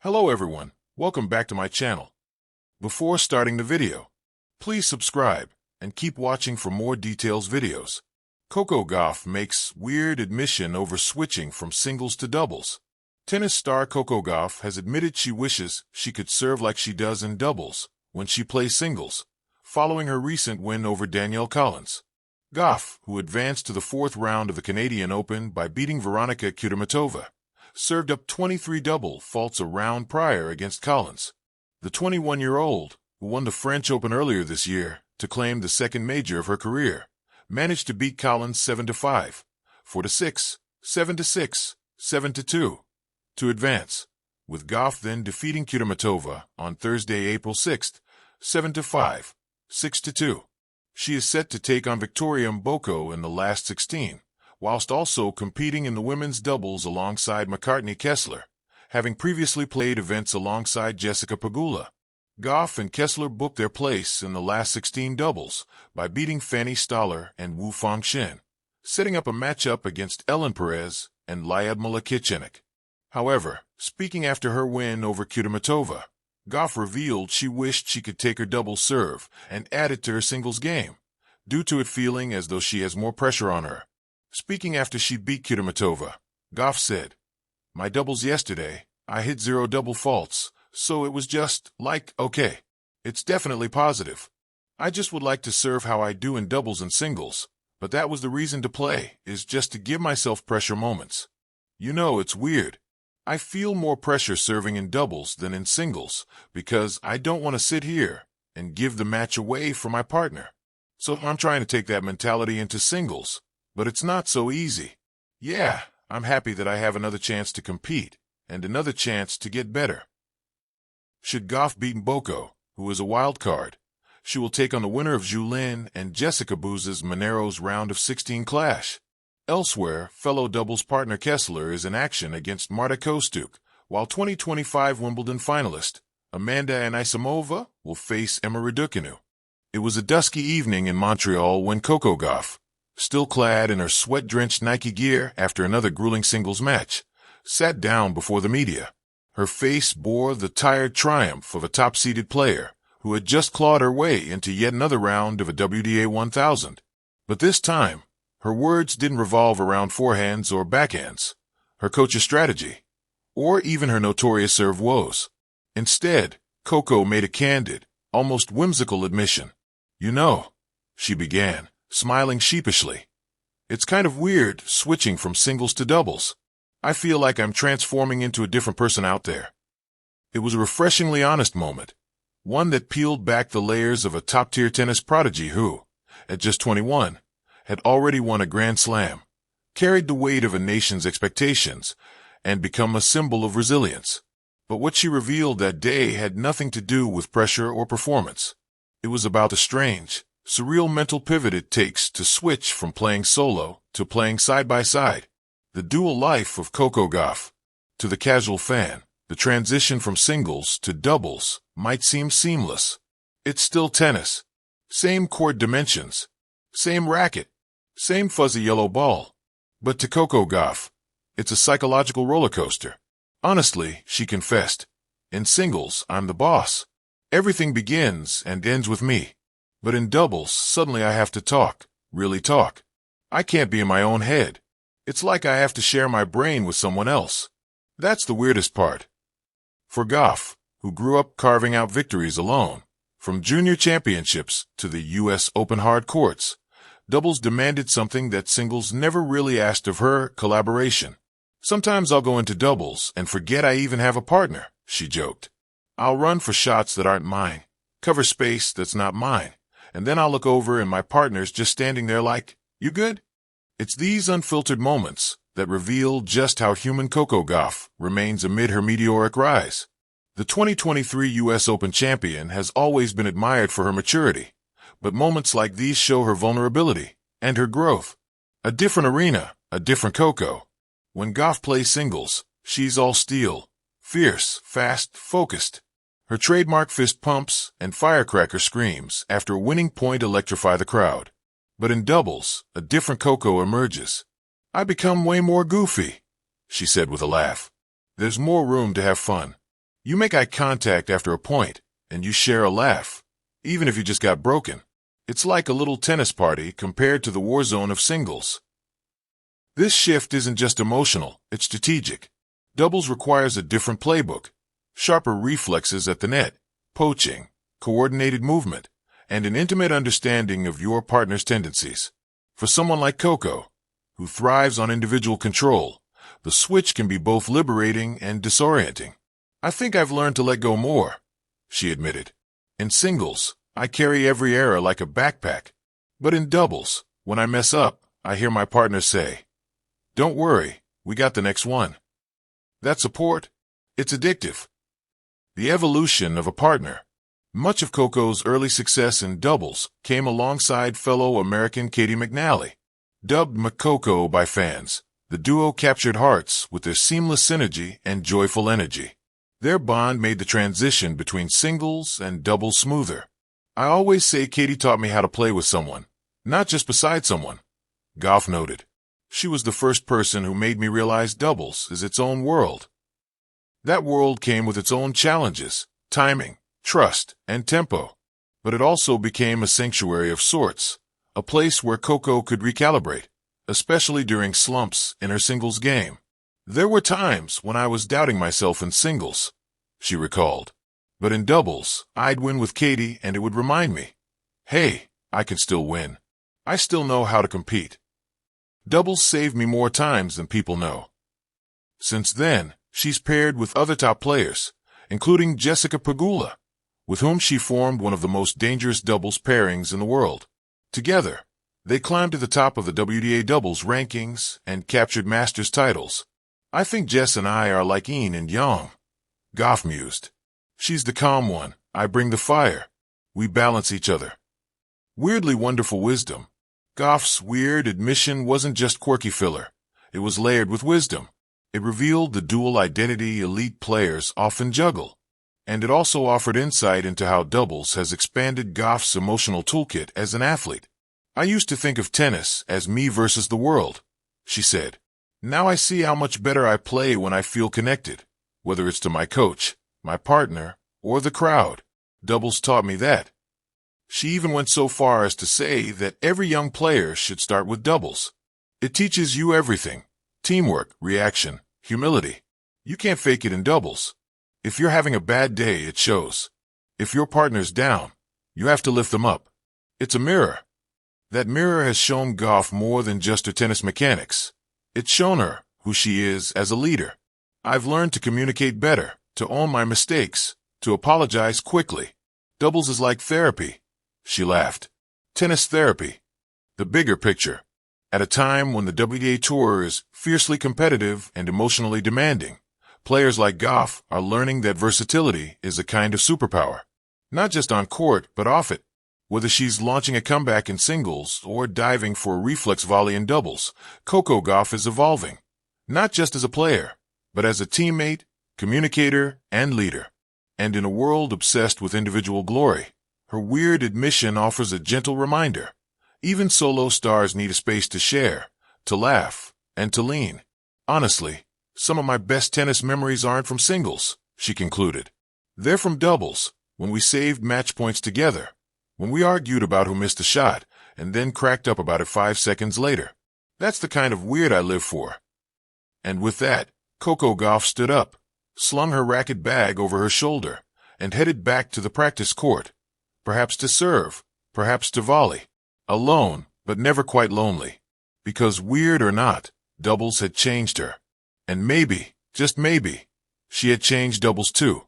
Hello everyone, welcome back to my channel. Before starting the video, please subscribe and keep watching for more details videos. Coco Gauff makes weird admission over switching from singles to doubles. Tennis star Coco Gauff has admitted she wishes she could serve like she does in doubles when she plays singles, following her recent win over Danielle Collins. Gauff, who advanced to the fourth round of the Canadian Open by beating Veronika Kudermetova, served up 23 double faults a round prior against Collins. The 21-year-old, who won the French Open earlier this year to claim the second major of her career, managed to beat Collins 7-5, 4-6, 7-6, 7-2 to advance, with Gauff then defeating Kudermetova on Thursday, April 6, 7-5, 6-2. She is set to take on Victoria Mboko in the last 16, whilst also competing in the women's doubles alongside McCartney Kessler, having previously played events alongside Jessica Pegula. Gauff and Kessler booked their place in the last 16 doubles by beating Fanny Stoller and Wu Fangchen, setting up a matchup against Ellen Perez and Lyudmila Kichenik. However, speaking after her win over Kudermetova, Gauff revealed she wished she could take her double serve and add it to her singles game, due to it feeling as though she has more pressure on her. Speaking after she beat Kudermetova, Gauff said, "My doubles yesterday, I hit 0 double faults, so it was just, like, okay. It's definitely positive. I just would like to serve how I do in doubles and singles, but that was the reason to play, is just to give myself pressure moments. You know, it's weird. I feel more pressure serving in doubles than in singles, because I don't want to sit here and give the match away for my partner. So I'm trying to take that mentality into singles. But it's not so easy. Yeah, I'm happy that I have another chance to compete, and another chance to get better." Should Gauff beat Mboko, who is a wild card, she will take on the winner of Zhu and Jessica Buza's Monero's round of 16 clash. Elsewhere, fellow doubles partner Kessler is in action against Marta Kostyuk, while 2025 Wimbledon finalist Amanda Anisimova will face Emma Raducanu. It was a dusky evening in Montreal when Coco Gauff, still clad in her sweat-drenched Nike gear after another grueling singles match, sat down before the media. Her face bore the tired triumph of a top-seeded player who had just clawed her way into yet another round of a WTA 1000. But this time, her words didn't revolve around forehands or backhands, her coach's strategy, or even her notorious serve woes. Instead, Coco made a candid, almost whimsical admission. "You know," she began, smiling sheepishly, "it's kind of weird switching from singles to doubles. I feel like I'm transforming into a different person out there." It was a refreshingly honest moment, one that peeled back the layers of a top-tier tennis prodigy who, at just 21, had already won a Grand Slam, carried the weight of a nation's expectations, and become a symbol of resilience. But what she revealed that day had nothing to do with pressure or performance. It was about the strange, surreal mental pivot it takes to switch from playing solo to playing side-by-side. The dual life of Coco Gauff. To the casual fan, the transition from singles to doubles might seem seamless. It's still tennis. Same court dimensions. Same racket. Same fuzzy yellow ball. But to Coco Gauff, it's a psychological roller coaster. Honestly, she confessed, "In singles, I'm the boss. Everything begins and ends with me. But in doubles, suddenly I have to talk, really talk. I can't be in my own head. It's like I have to share my brain with someone else. That's the weirdest part." For Gauff, who grew up carving out victories alone, from junior championships to the U.S. Open hard courts, doubles demanded something that singles never really asked of her: collaboration. "Sometimes I'll go into doubles and forget I even have a partner," she joked. "I'll run for shots that aren't mine, cover space that's not mine, and then I'll look over and my partner's just standing there like, 'You good?'" It's these unfiltered moments that reveal just how human Coco Gauff remains amid her meteoric rise. The 2023 U.S. Open champion has always been admired for her maturity, but moments like these show her vulnerability and her growth. A different arena, a different Coco. When Gauff plays singles, she's all steel, fierce, fast, focused. Her trademark fist pumps and firecracker screams after a winning point electrify the crowd. But in doubles, a different Coco emerges. "I become way more goofy," she said with a laugh. "There's more room to have fun. You make eye contact after a point, and you share a laugh, even if you just got broken. It's like a little tennis party compared to the war zone of singles. This shift isn't just emotional, it's strategic. Doubles requires a different playbook, sharper reflexes at the net, poaching, coordinated movement, and an intimate understanding of your partner's tendencies. For someone like Coco, who thrives on individual control, the switch can be both liberating and disorienting. I think I've learned to let go more, she admitted. In singles, I carry every error like a backpack. But in doubles, when I mess up, I hear my partner say, "Don't worry, we got the next one." That support, it's addictive. The evolution of a partner. Much of Coco's early success in doubles came alongside fellow American Katie McNally. Dubbed McCoco by fans, the duo captured hearts with their seamless synergy and joyful energy. Their bond made the transition between singles and doubles smoother. I always say Katie taught me how to play with someone, not just beside someone, Gauff noted. She was the first person who made me realize doubles is its own world. That world came with its own challenges, timing, trust, and tempo. But it also became a sanctuary of sorts, a place where Coco could recalibrate, especially during slumps in her singles game. There were times when I was doubting myself in singles, she recalled. But in doubles, I'd win with Katie and it would remind me, hey, I can still win. I still know how to compete. Doubles saved me more times than people know. Since then, she's paired with other top players, including Jessica Pegula, with whom she formed one of the most dangerous doubles pairings in the world. Together, they climbed to the top of the WTA doubles rankings and captured Masters titles. I think Jess and I are like yin and yang, Gauff mused. She's the calm one, I bring the fire. We balance each other. Weirdly wonderful wisdom. Gauff's weird admission wasn't just quirky filler. It was layered with wisdom. It revealed the dual identity elite players often juggle. And it also offered insight into how doubles has expanded Gauff's emotional toolkit as an athlete. I used to think of tennis as me versus the world, she said. Now I see how much better I play when I feel connected, whether it's to my coach, my partner, or the crowd. Doubles taught me that. She even went so far as to say that every young player should start with doubles. It teaches you everything: teamwork, reaction, humility. You can't fake it in doubles. If you're having a bad day, it shows. If your partner's down, you have to lift them up. It's a mirror. That mirror has shown Gauff more than just her tennis mechanics. It's shown her who she is as a leader. I've learned to communicate better, to own my mistakes, to apologize quickly. Doubles is like therapy, she laughed. Tennis therapy. The bigger picture. At a time when the WTA Tour is fiercely competitive and emotionally demanding, players like Gauff are learning that versatility is a kind of superpower. Not just on court, but off it. Whether she's launching a comeback in singles or diving for a reflex volley in doubles, Coco Gauff is evolving. Not just as a player, but as a teammate, communicator, and leader. And in a world obsessed with individual glory, her weird admission offers a gentle reminder. Even solo stars need a space to share, to laugh, and to lean. Honestly, some of my best tennis memories aren't from singles, she concluded. They're from doubles, when we saved match points together, when we argued about who missed a shot, and then cracked up about it 5 seconds later. That's the kind of weird I live for. And with that, Coco Gauff stood up, slung her racket bag over her shoulder, and headed back to the practice court. Perhaps to serve, perhaps to volley. Alone, but never quite lonely. Because weird or not, doubles had changed her. And maybe, just maybe, she had changed doubles too.